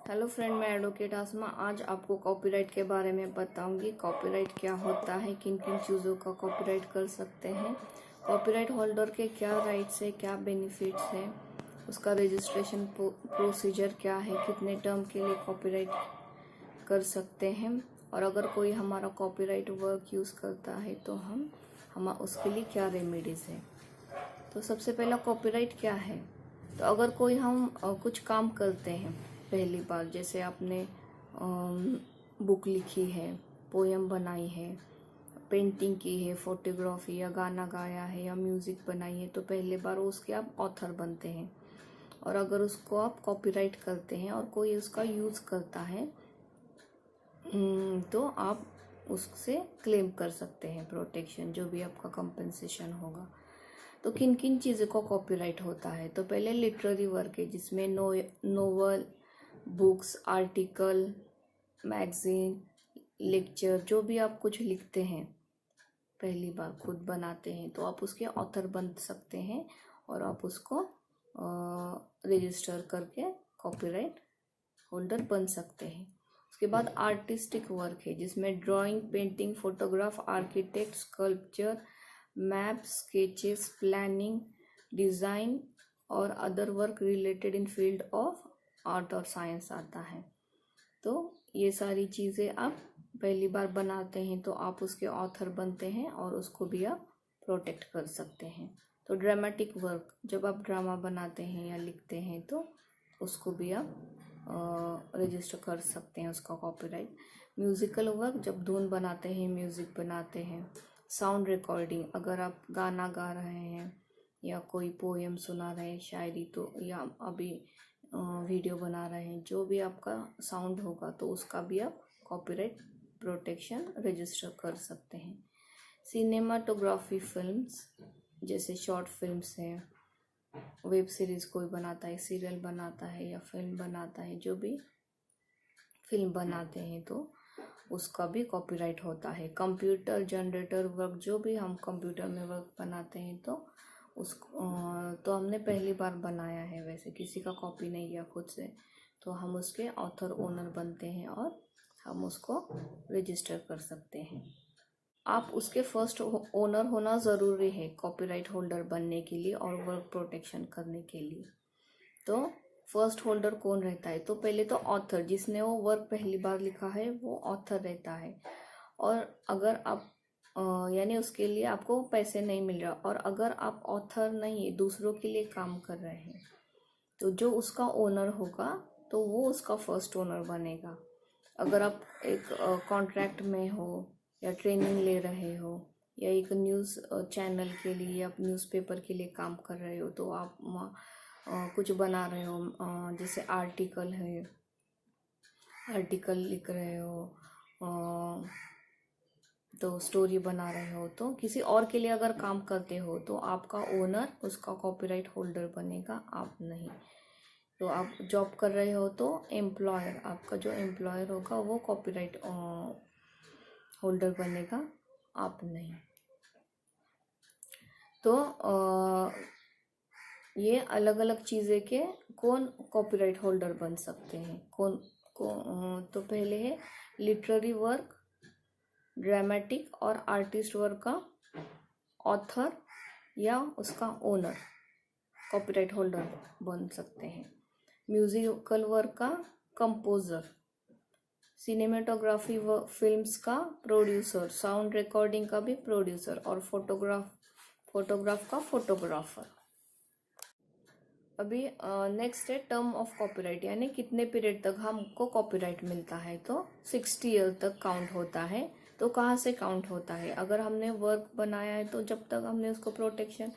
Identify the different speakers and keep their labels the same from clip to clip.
Speaker 1: Hello friend, मैं advocate आसमा आज आपको कॉपीराइट के बारे में बताऊंगी। कॉपीराइट क्या होता है, किन किन चीज़ों का कॉपीराइट कर सकते हैं, कॉपीराइट होल्डर के क्या राइट्स है, क्या बेनिफिट्स है, उसका रजिस्ट्रेशन प्रोसीजर क्या है, कितने टर्म के लिए कॉपीराइट कर सकते हैं, और अगर कोई हमारा कॉपीराइट वर्क यूज़ करता है तो हम उसके लिए क्या रेमेडीज़ है। तो सबसे पहला कॉपीराइट क्या है। तो अगर कोई हम कुछ काम करते हैं पहली बार, जैसे आपने बुक लिखी है, पोएम बनाई है, पेंटिंग की है, फोटोग्राफी या गाना गाया है या म्यूज़िक बनाई है, तो पहले बार उसके आप ऑथर बनते हैं। और अगर उसको आप कॉपीराइट करते हैं और कोई उसका यूज़ करता है तो आप उससे क्लेम कर सकते हैं प्रोटेक्शन, जो भी आपका कंपनसेशन होगा। तो किन किन चीज़ों को कॉपीराइट होता है। तो पहले लिटरेरी वर्क है, जिसमें novel, books, article, magazine, lecture, जो भी आप कुछ लिखते हैं पहली बार खुद बनाते हैं तो आप उसके ऑथर बन सकते हैं और आप उसको रजिस्टर करके कॉपीराइट होल्डर बन सकते हैं। उसके बाद आर्टिस्टिक वर्क है, जिसमें drawing, painting, photograph, architect, sculpture, map, sketches, planning, design और other work related in field of art और साइंस आता है। तो ये सारी चीज़ें आप पहली बार बनाते हैं तो आप उसके ऑथर बनते हैं और उसको भी आप प्रोटेक्ट कर सकते हैं। तो ड्रामेटिक वर्क, जब आप ड्रामा बनाते हैं या लिखते हैं तो उसको भी आप रजिस्टर कर सकते हैं, उसका कॉपीराइट। म्यूज़िकल वर्क, जब धुन बनाते हैं, म्यूज़िक बनाते हैं। साउंड रिकॉर्डिंग, अगर आप गाना गा रहे हैं या कोई पोएम सुना रहे हैं, शायरी, तो या अभी वीडियो बना रहे हैं, जो भी आपका साउंड होगा तो उसका भी आप कॉपीराइट प्रोटेक्शन रजिस्टर कर सकते हैं। सिनेमाटोग्राफी फिल्म्स, जैसे शॉर्ट फिल्म्स हैं, वेब सीरीज़ कोई बनाता है, सीरियल बनाता है या फिल्म बनाता है, जो भी फिल्म बनाते हैं तो उसका भी कॉपीराइट होता है। कंप्यूटर जनरेटर वर्क, जो भी हम कंप्यूटर में वर्क बनाते हैं तो तो हमने पहली बार बनाया है, वैसे किसी का कॉपी नहीं किया खुद से, तो हम उसके ऑथर ओनर बनते हैं और हम उसको रजिस्टर कर सकते हैं। आप उसके फर्स्ट ओनर होना ज़रूरी है कॉपीराइट होल्डर बनने के लिए और वर्क प्रोटेक्शन करने के लिए। तो फर्स्ट होल्डर कौन रहता है। तो पहले तो ऑथर, जिसने वो वर्क पहली बार लिखा है वो ऑथर रहता है। और अगर आप यानी उसके लिए आपको पैसे नहीं मिल रहा, और अगर आप ऑथर नहीं, दूसरों के लिए काम कर रहे हैं, तो जो उसका ओनर होगा तो वो उसका फर्स्ट ओनर बनेगा। अगर आप एक कॉन्ट्रैक्ट में हो या ट्रेनिंग ले रहे हो या एक न्यूज़ चैनल के लिए या न्यूज़पेपर के लिए काम कर रहे हो, तो आप कुछ बना रहे हो, जैसे आर्टिकल है, आर्टिकल लिख रहे हो, तो स्टोरी बना रहे हो, तो किसी और के लिए अगर काम करते हो तो आपका ओनर उसका कॉपीराइट होल्डर बनेगा, आप नहीं। तो आप जॉब कर रहे हो तो एम्प्लॉयर, आपका जो एम्प्लॉयर होगा वो कॉपीराइट होल्डर बनेगा, आप नहीं। तो ये अलग अलग चीज़ें के कौन कॉपीराइट होल्डर बन सकते हैं, तो पहले है लिटरेरी वर्क, ड्रामेटिक और आर्टिस्ट वर्क का ऑथर या उसका ओनर कॉपीराइट होल्डर बन सकते हैं। म्यूजिकल वर्क का कंपोजर, सिनेमेटोग्राफी फिल्म्स का प्रोड्यूसर, साउंड रिकॉर्डिंग का भी प्रोड्यूसर, और फोटोग्राफ का फोटोग्राफर। अभी नेक्स्ट है टर्म ऑफ कॉपीराइट, यानी कितने पीरियड तक हमको कॉपीराइट मिलता है। तो 60 ईयर तक काउंट होता है। तो कहाँ से काउंट होता है, अगर हमने वर्क बनाया है तो जब तक हमने उसको प्रोटेक्शन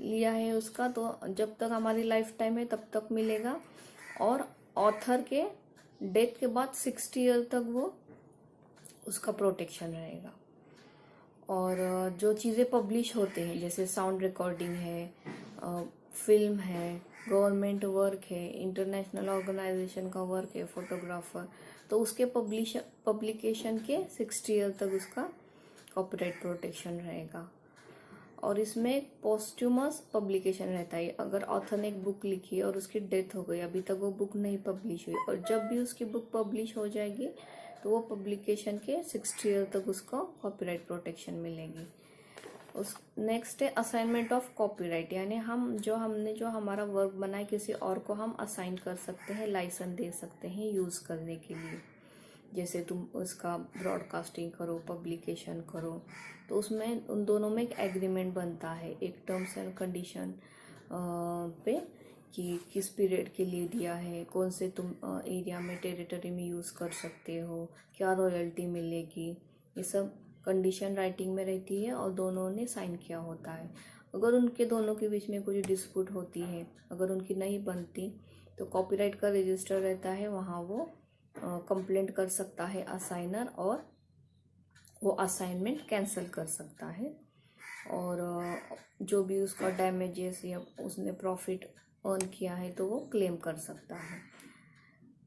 Speaker 1: लिया है उसका, तो जब तक हमारी लाइफ टाइम है तब तक मिलेगा। और ऑथर के डेथ के बाद 60 ईयर तक वो उसका प्रोटेक्शन रहेगा। और जो चीज़ें पब्लिश होते हैं, जैसे साउंड रिकॉर्डिंग है, फिल्म है, गवर्नमेंट वर्क है, इंटरनेशनल ऑर्गेनाइजेशन का वर्क है, फोटोग्राफर, तो उसके पब्लिकेशन के 60 ईयर तक उसका कॉपीराइट प्रोटेक्शन रहेगा। और इसमें एक पोस्ट्यूमस पब्लिकेशन रहता है। अगर ऑथर ने एक बुक लिखी है और उसकी डेथ हो गई, अभी तक वो बुक नहीं पब्लिश हुई, और जब भी उसकी बुक पब्लिश हो जाएगी तो वो पब्लिकेशन के 60 ईयर तक उसको कॉपीराइट प्रोटेक्शन मिलेगी। उस नेक्स्ट है असाइनमेंट ऑफ कॉपीराइट, यानी हमने जो हमारा वर्क बनाए किसी और को हम असाइन कर सकते हैं, लाइसेंस दे सकते हैं यूज़ करने के लिए। जैसे तुम उसका ब्रॉडकास्टिंग करो, पब्लिकेशन करो, तो उसमें उन दोनों में एक एग्रीमेंट बनता है, एक टर्म्स एंड कंडीशन पे, कि किस पीरियड के लिए दिया है, कौन से तुम एरिया में, टेरिटरी में यूज़ कर सकते हो, क्या रॉयल्टी मिलेगी, ये सब कंडीशन राइटिंग में रहती है और दोनों ने साइन किया होता है। अगर उनके दोनों के बीच में कोई डिस्प्यूट होती है, अगर उनकी नहीं बनती, तो कॉपीराइट का रजिस्टर रहता है, वहाँ वो कंप्लेंट कर सकता है असाइनर, और वो असाइनमेंट कैंसिल कर सकता है, और जो भी उसका डैमेजेस या उसने प्रॉफिट अर्न किया है तो वो क्लेम कर सकता है।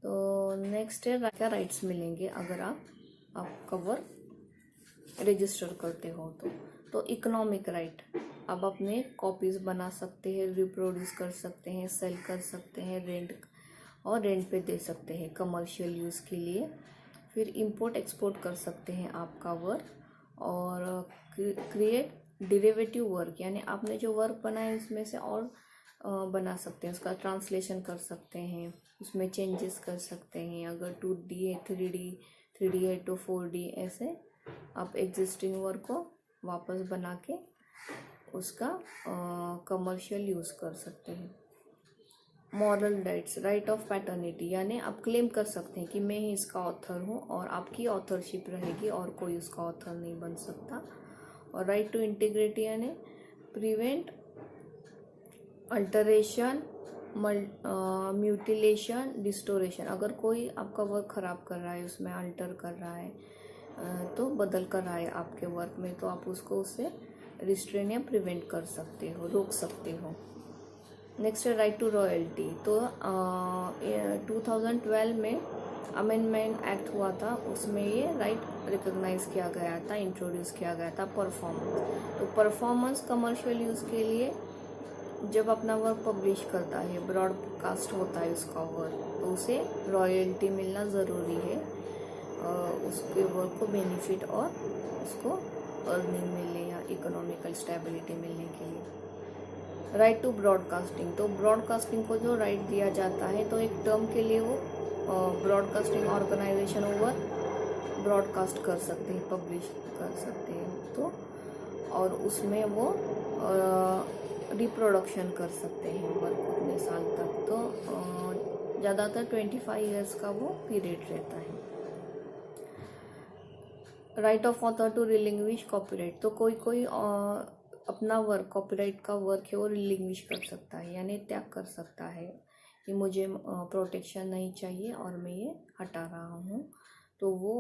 Speaker 1: तो नेक्स्ट है क्या राइट्स मिलेंगे अगर आपका वर्क रजिस्टर करते हो तो इकोनॉमिक राइट, आप अपने कॉपीज़ बना सकते हैं, रिप्रोड्यूस कर सकते हैं, सेल कर सकते हैं, रेंट पे दे सकते हैं कमर्शियल यूज़ के लिए। फिर इंपोर्ट एक्सपोर्ट कर सकते हैं आपका वर्क, और क्रिएट डेरिवेटिव वर्क, यानी आपने जो वर्क बनाया उसमें से और बना सकते हैं, उसका ट्रांसलेशन कर सकते हैं, उसमें चेंजेस कर सकते हैं। अगर 2D है, 3D है तो 4D, ऐसे आप एग्जिस्टिंग वर्क को वापस बना के उसका कमर्शियल यूज़ कर सकते हैं। Moral rights, right of paternity, यानी आप क्लेम कर सकते हैं कि मैं ही इसका ऑथर हूँ और आपकी ऑथरशिप रहेगी और कोई उसका ऑथर नहीं बन सकता। और राइट टू इंटीग्रिटी, यानी प्रिवेंट अल्टरेशन, म्यूटिलेशन, डिस्टोरेशन, अगर कोई आपका वर्क ख़राब कर रहा है, उसमें अल्टर कर रहा है, तो बदल कर रहा है आपके वर्क में, तो आप उससे रिस्ट्रेन या प्रिवेंट कर सकते हो, रोक सकते हो। नेक्स्ट है राइट टू रॉयल्टी। तो 2012 में अमेंडमेंट एक्ट हुआ था, उसमें ये राइट रिकॉग्नाइज किया गया था, इंट्रोड्यूस किया गया था परफॉर्मेंस। तो परफॉर्मेंस कमर्शियल यूज़ के लिए जब अपना वर्क पब्लिश करता है, ब्रॉडकास्ट होता है उसका वर्क, तो उसे रॉयल्टी मिलना ज़रूरी है, उसके वर्क को बेनिफिट और उसको अर्निंग मिलने या इकोनॉमिकल स्टेबिलिटी मिलने के लिए। राइट टू ब्रॉडकास्टिंग, तो ब्रॉडकास्टिंग को जो राइट दिया जाता है, तो एक टर्म के लिए वो ब्रॉडकास्टिंग ऑर्गेनाइजेशन ओवर ब्रॉडकास्ट कर सकते हैं, पब्लिश कर सकते हैं, तो और उसमें वो रिप्रोडक्शन कर सकते हैं वर्क उतने साल तक। तो ज़्यादातर 25 ईयर्स का वो पीरियड रहता है। Right of author to relinquish copyright, तो कोई अपना वर्क, कॉपीराइट का वर्क है, वो रिलिंग्विश कर सकता है, यानी त्याग कर सकता है कि मुझे प्रोटेक्शन नहीं चाहिए और मैं ये हटा रहा हूँ, तो वो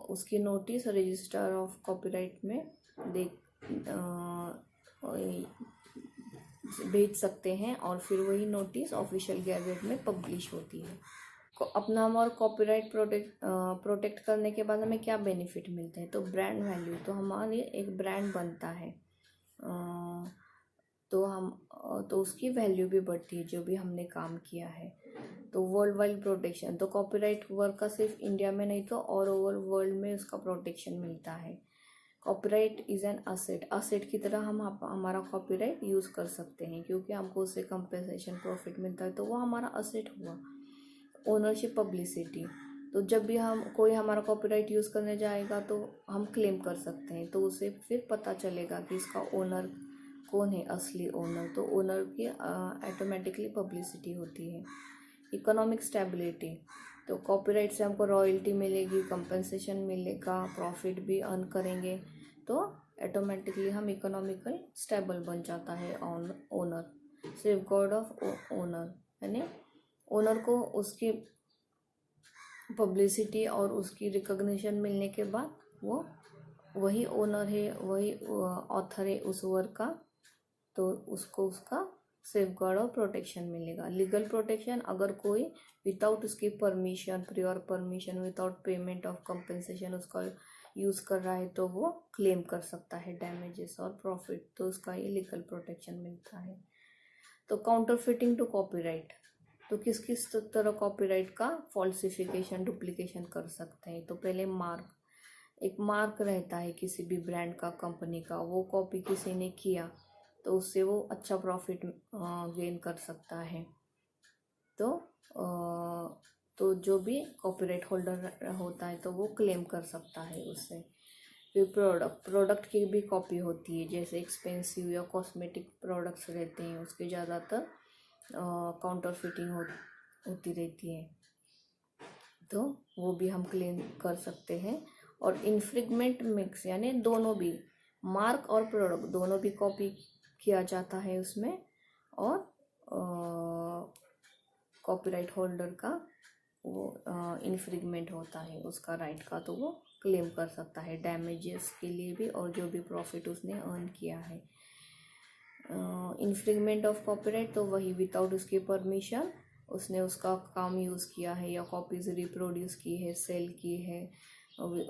Speaker 1: उसकी नोटिस रजिस्टर ऑफ कॉपीराइट में भेज सकते हैं, और फिर वही नोटिस ऑफिशियल गैजेट में पब्लिश होती है। अपना और कॉपीराइट प्रोटेक्ट करने के बाद हमें क्या बेनिफिट मिलते हैं, तो ब्रांड वैल्यू, तो हमारे एक ब्रांड बनता है, तो उसकी वैल्यू भी बढ़ती है जो भी हमने काम किया है। तो वर्ल्ड वाइड प्रोटेक्शन, तो कॉपीराइट वर्क का सिर्फ इंडिया में नहीं तो ऑल ओवर वर्ल्ड में उसका प्रोटेक्शन मिलता है। कॉपीराइट इज़ एन असेट की तरह हम हमारा कॉपीराइट यूज़ कर सकते हैं, क्योंकि हमको उससे कंपेंसेशन प्रॉफिट मिलता है, तो वो हमारा असेट हुआ। ओनरशिप पब्लिसिटी, तो जब भी कोई हमारा कॉपीराइट यूज़ करने जाएगा तो हम क्लेम कर सकते हैं, तो उसे फिर पता चलेगा कि इसका ओनर कौन है, असली ओनर, तो ओनर की ऑटोमेटिकली पब्लिसिटी होती है। इकोनॉमिक स्टेबिलिटी, तो कॉपीराइट से हमको रॉयल्टी मिलेगी, कंपनसेशन मिलेगा, प्रॉफिट भी अर्न करेंगे, तो ऑटोमेटिकली हम इकोनॉमिकल स्टेबल बन जाता है ओनर। सेफगार्ड ऑफ ओनर, यानी ओनर को उसकी पब्लिसिटी और उसकी रिकॉग्निशन मिलने के बाद वो वही ओनर है, वही ऑथर है उस वर्क का, तो उसको उसका सेफगार्ड और प्रोटेक्शन मिलेगा। लीगल प्रोटेक्शन, अगर कोई विदाउट उसकी permission, prior permission, without payment of compensation उसका यूज़ कर रहा है तो वो क्लेम कर सकता है डैमेजेस और प्रॉफिट, तो उसका ये लीगल प्रोटेक्शन मिलता है। तो काउंटरफिटिंग टू कॉपीराइट, तो किस किस तरह कॉपीराइट का फॉल्सिफिकेशन डुप्लीकेशन कर सकते हैं। तो पहले मार्क, एक मार्क रहता है किसी भी ब्रांड का, कंपनी का, वो कॉपी किसी ने किया तो उससे वो अच्छा प्रॉफिट गेन कर सकता है। तो तो जो भी कॉपीराइट होल्डर होता है तो वो क्लेम कर सकता है उससे। फिर प्रोडक्ट की भी कॉपी होती है, जैसे एक्सपेंसिव या कॉस्मेटिक प्रोडक्ट्स रहते हैं उसके ज़्यादातर काउंटरफिटिंग होती रहती है, तो वो भी हम क्लेम कर सकते हैं। और इन्फ्रिंगमेंट मिक्स, यानी दोनों भी, मार्क और प्रोडक्ट दोनों भी कॉपी किया जाता है उसमें, और कॉपीराइट होल्डर का वो इन्फ्रिंगमेंट होता है उसका राइट का, तो वो क्लेम कर सकता है डैमेजेस के लिए भी और जो भी प्रॉफिट उसने अर्न किया है। इन्फ्रिंगमेंट ऑफ कॉपीराइट, तो वही विदाउट उसकी परमिशन उसने उसका काम यूज़ किया है या कॉपीज रिप्रोड्यूस की है, सेल की है,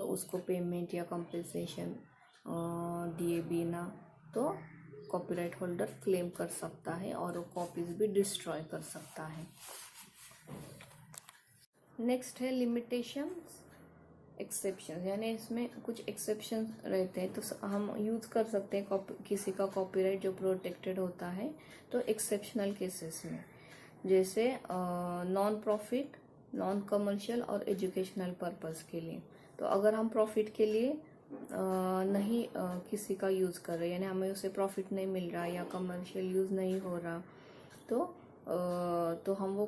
Speaker 1: उसको पेमेंट या कंपनसेशन दिए बिना, तो कॉपीराइट होल्डर क्लेम कर सकता है और वो कॉपीज भी डिस्ट्रॉय कर सकता है। नेक्स्ट है लिमिटेशंस एक्सेप्शन, यानी इसमें कुछ एक्सेप्शन रहते हैं तो हम यूज़ कर सकते हैं किसी का कॉपीराइट जो प्रोटेक्टेड होता है तो एक्सेप्शनल केसेस में, जैसे नॉन प्रॉफिट, नॉन कमर्शियल और एजुकेशनल पर्पस के लिए। तो अगर हम प्रॉफिट के लिए नहीं किसी का यूज़ कर रहे, यानी हमें उससे प्रॉफिट नहीं मिल रहा या कमर्शियल यूज़ नहीं हो रहा, तो हम वो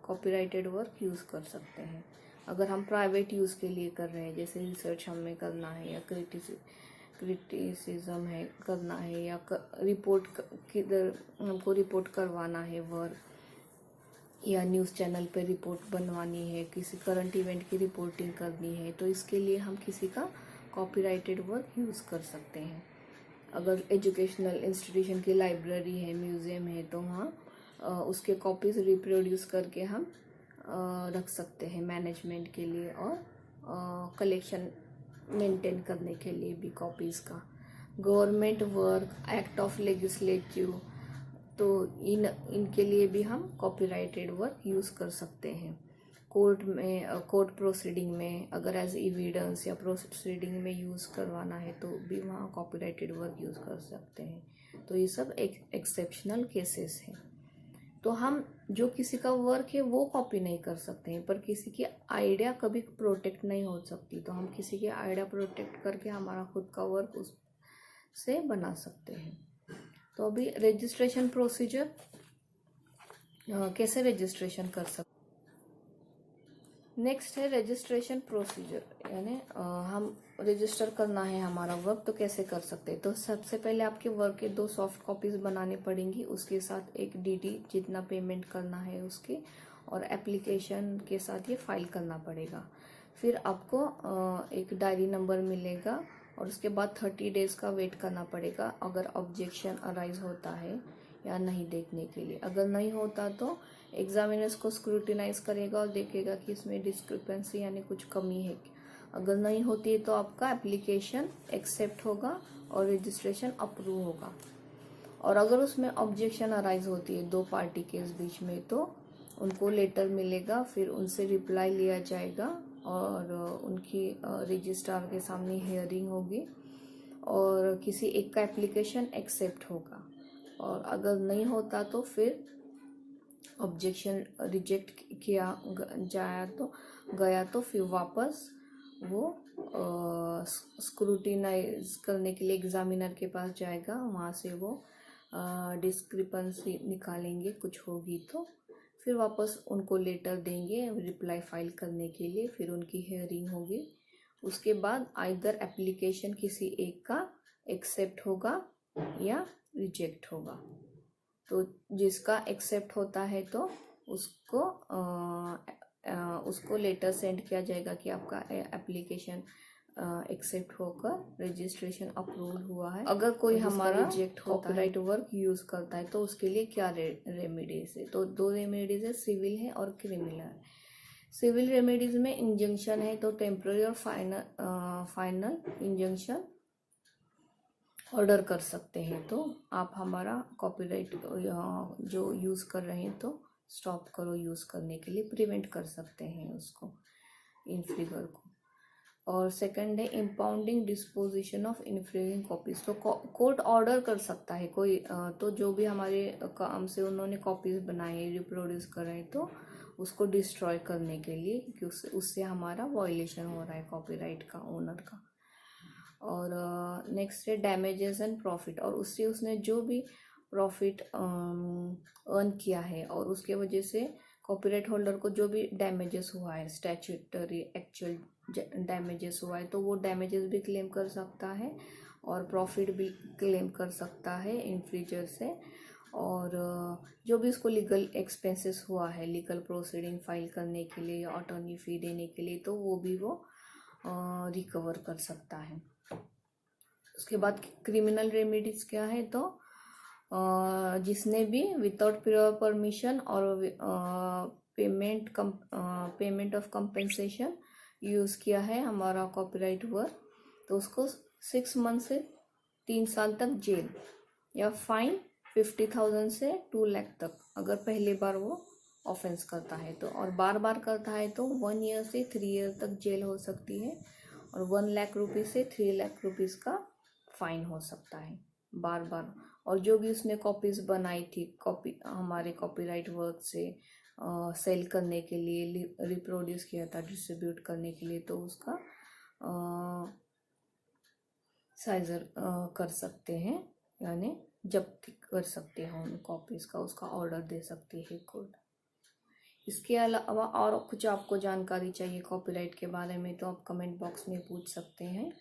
Speaker 1: कॉपीराइटेड वर्क यूज़ कर सकते हैं। अगर हम प्राइवेट यूज़ के लिए कर रहे हैं, जैसे रिसर्च हमें करना है या क्रिटिसिज्म है करना है या रिपोर्ट किधर हमको रिपोर्ट करवाना है वर्क, या न्यूज़ चैनल पे रिपोर्ट बनवानी है, किसी करंट इवेंट की रिपोर्टिंग करनी है, तो इसके लिए हम किसी का कॉपीराइटेड वर्क यूज़ कर सकते हैं। अगर एजुकेशनल इंस्टीट्यूशन की लाइब्रेरी है, म्यूज़ियम है, तो वहाँ उसके कॉपीज़ रिप्रोड्यूस करके हम रख सकते हैं मैनेजमेंट के लिए और कलेक्शन मेंटेन करने के लिए भी कॉपीज़ का। Government work, act of legislative, तो इनके लिए भी हम कॉपीराइटेड वर्क यूज़ कर सकते हैं। कोर्ट प्रोसीडिंग में अगर एज एविडेंस या प्रोसीडिंग में यूज़ करवाना है तो भी वहाँ कॉपीराइटेड वर्क यूज़ कर सकते हैं। तो ये सब एक्सेप्शनल केसेस हैं। तो हम जो किसी का वर्क है वो कॉपी नहीं कर सकते हैं, पर किसी की आइडिया कभी प्रोटेक्ट नहीं हो सकती, तो हम किसी की आइडिया प्रोटेक्ट करके हमारा खुद का वर्क उससे बना सकते हैं। तो अभी रजिस्ट्रेशन प्रोसीजर, कैसे रजिस्ट्रेशन कर सकते। नेक्स्ट है रजिस्ट्रेशन प्रोसीजर, यानी हम रजिस्टर करना है हमारा वर्क तो कैसे कर सकते हैं। तो सबसे पहले आपके वर्क के 2 सॉफ्ट कॉपीज़ बनानी पड़ेंगी, उसके साथ एक डीडी जितना पेमेंट करना है उसके, और एप्लीकेशन के साथ ये फाइल करना पड़ेगा। फिर आपको एक डायरी नंबर मिलेगा और उसके बाद 30 डेज़ का वेट करना पड़ेगा अगर ऑब्जेक्शन अराइज होता है या नहीं देखने के लिए। अगर नहीं होता तो एग्जामिनर्स को स्क्रूटिनाइज करेगा और देखेगा कि इसमें डिस्क्रिपेंसी यानी कुछ कमी है। अगर नहीं होती है तो आपका एप्लीकेशन एक्सेप्ट होगा और रजिस्ट्रेशन अप्रूव होगा। और अगर उसमें ऑब्जेक्शन अराइज होती है 2 पार्टी के बीच में तो उनको लेटर मिलेगा, फिर उनसे रिप्लाई लिया जाएगा और उनकी रजिस्ट्रार के सामने हियरिंग होगी और किसी एक का एप्लीकेशन एक्सेप्ट होगा। और अगर नहीं होता तो फिर ऑब्जेक्शन रिजेक्ट किया गया तो फिर वापस वो स्क्रूटिनाइज करने के लिए एग्जामिनर के पास जाएगा, वहाँ से वो डिस्क्रिपेंसी निकालेंगे कुछ होगी तो फिर वापस उनको लेटर देंगे रिप्लाई फाइल करने के लिए, फिर उनकी हियरिंग होगी। उसके बाद आइदर एप्लीकेशन किसी एक का एक्सेप्ट होगा या रिजेक्ट होगा। तो जिसका एक्सेप्ट होता है तो उसको लेटर सेंड किया जाएगा कि आपका एप्लीकेशन एक्सेप्ट होकर रजिस्ट्रेशन अप्रूव हुआ है। अगर कोई हमारा रिजेक्ट कॉपीराइट वर्क यूज़ करता है तो उसके लिए क्या रेमेडीज है। तो 2 रेमेडीज है, सिविल है और क्रिमिनल है। सिविल रेमेडीज में इंजंक्शन है तो टेम्पररी और फाइनल इंजंक्शन ऑर्डर कर सकते हैं। तो आप हमारा कॉपीराइट जो यूज़ कर रहे हैं तो स्टॉप करो यूज़ करने के लिए, प्रिवेंट कर सकते हैं उसको, इन्फ्रिगर को। और सेकंड है impounding disposition of infringing copies. तो कोर्ट ऑर्डर कर सकता है कोई तो जो भी हमारे काम से उन्होंने कॉपीज बनाए रिप्रोड्यूस कर रहे हैं तो उसको डिस्ट्रॉय करने के लिए, क्योंकि उससे हमारा वायलेशन हो रहा है कॉपीराइट का, ओनर का। और नेक्स्ट है डैमेजेस एंड प्रॉफिट। और उससे उसने जो भी प्रॉफिट अर्न किया है और उसके वजह से कॉपीराइट होल्डर को जो भी डैमेजेस हुआ है, स्टैट्यूटरी एक्चुअल डैमेजेस हुआ है, तो वो डैमेजेस भी क्लेम कर सकता है और प्रॉफिट भी क्लेम कर सकता है इन्फ्रिंजर से। और जो भी उसको लीगल एक्सपेंसेस हुआ है, लीगल प्रोसीडिंग फाइल करने के लिए या अटॉर्नी फी देने के लिए, तो वो भी वो रिकवर कर सकता है। उसके बाद क्रिमिनल रेमेडीज क्या है, तो जिसने भी विदाउट प्रियर परमिशन और पेमेंट ऑफ कंपेंसेशन यूज़ किया है हमारा कॉपीराइट वर्क, तो उसको 6 मंथ से 3 साल तक जेल या फाइन 50,000 से 2 लाख तक, अगर पहली बार वो ऑफेंस करता है तो। और बार बार करता है तो 1 ईयर से 3 ईयर तक जेल हो सकती है और 1 लाख रुपीज़ से 3 लाख रुपीज़ का फाइन हो सकता है बार बार। और जो भी उसने कॉपीज बनाई थी हमारे कॉपीराइट वर्क से सेल करने के लिए, रिप्रोड्यूस किया था डिस्ट्रीब्यूट करने के लिए, तो उसका साइजर कर सकते हैं, यानी जब्त कर सकते हैं उन कॉपीज़ का, उसका ऑर्डर दे सकती है कोर्ट। इसके अलावा और कुछ आपको जानकारी चाहिए कॉपीराइट के बारे में तो आप कमेंट बॉक्स में पूछ सकते हैं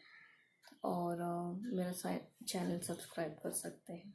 Speaker 1: और मेरा चैनल सब्सक्राइब कर सकते हैं।